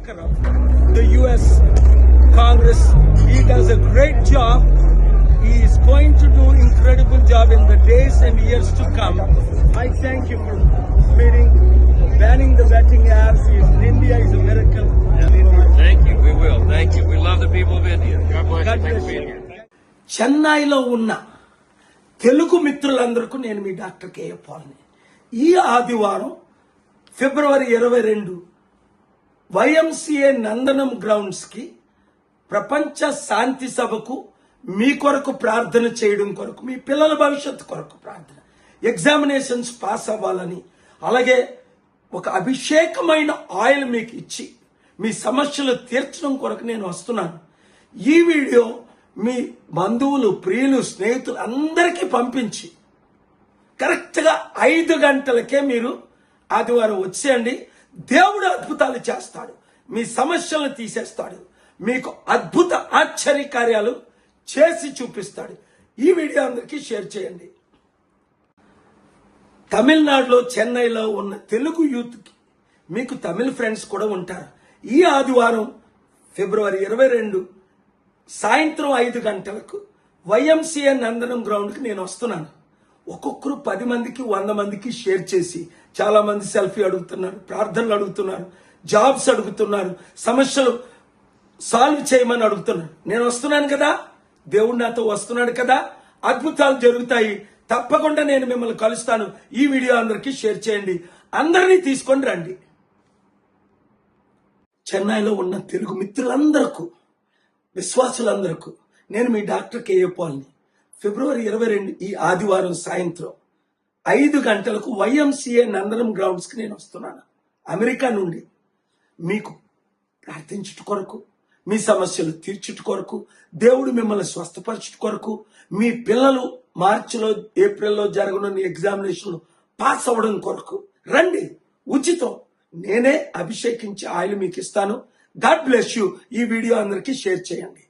Speaker of the US Congress. He does a great job. He is going to do incredible job in the days and years to come. I thank you for banning the betting apps in India is a miracle. Thank you. We will. Thank you. We love the people of India. God bless you. Thanks for being here. చెన్నైలో ఉన్న తెలుగు మిత్రులందరికీ నేను మీ doctor KA పాల్ని. ఈ ఆదివారం ఫిబ్రవరి 22 YMCA నందనం grounds కి ప్రపంచ శాంతి సభకు మీ కొరకు ప్రార్థన చేయడం కొరకు, మీ పిల్లల భవిష్యత్తు కొరకు ప్రార్థన, ఎగ్జామినేషన్స్ పాస్ అవ్వాలని, అలాగే ఒక అభిషేకమైన ఆయిల్ మీకు ఇచ్చి మీ సమస్యలు తీర్చడం కొరకు నేను వస్తున్నాను. ఈ వీడియో మీ బంధువులు, ప్రియులు, స్నేహితులు అందరికీ పంపించి కరెక్ట్గా 5 గంటలకే మీరు ఆదివారం వచ్చేయండి. దేవుడు అద్భుతాలు చేస్తాడు, మీ సమస్యలను తీసేస్తాడు, మీకు అద్భుత ఆశ్చర్య కార్యాలు చేసి చూపిస్తాడు. ఈ వీడియో అందరికీ షేర్ చేయండి. తమిళనాడులో చెన్నైలో ఉన్న తెలుగు యూత్కి, మీకు తమిళ ఫ్రెండ్స్ కూడా ఉంటారు. ఈ ఆదివారం ఫిబ్రవరి 22 సాయంత్రం 5 గంటలకు వైఎంసీఏ నందనం గ్రౌండ్కి నేను వస్తున్నాను. ఒక్కొక్కరు 10 మందికి 100 మందికి షేర్ చేసి, చాలా మంది సెల్ఫీ అడుగుతున్నారు, ప్రార్థనలు అడుగుతున్నారు, జాబ్స్ అడుగుతున్నారు, సమస్యలు సాల్వ్ చేయమని అడుగుతున్నారు. నేను వస్తున్నాను కదా, దేవుడు నాతో వస్తున్నాడు కదా, అద్భుతాలు జరుగుతాయి. తప్పకుండా నేను మిమ్మల్ని కలుస్తాను. ఈ వీడియో అందరికీ షేర్ చేయండి. అందరినీ తీసుకొని రండి. చెన్నైలో ఉన్న తెలుగు మిత్రులందరికీ, విశ్వాసులందరికీ నేను మీ డాక్టర్ కేఏ పాల్ని. ఫిబ్రవరి 22 ఈ ఆదివారం సాయంత్రం 5 గంటలకు వైఎంసీఏ నందనం గ్రౌండ్స్ కి నేను వస్తున్నాను. అమెరికా నుండి మీకు ప్రార్థించుట కొరకు, మీ సమస్యలు తీర్చుట కొరకు, దేవుడు మిమ్మల్ని స్వస్థపరచుట కొరకు, మీ పిల్లలు మార్చిలో ఏప్రిల్లో జరగనున్న ఎగ్జామినేషన్ పాస్ అవ్వడం కొరకు రండి. ఉచితం. నేనే అభిషేకించి ఆయిల్ మీకు ఇస్తాను. God bless you. ఈ వీడియో అందరికీ షేర్ చేయండి.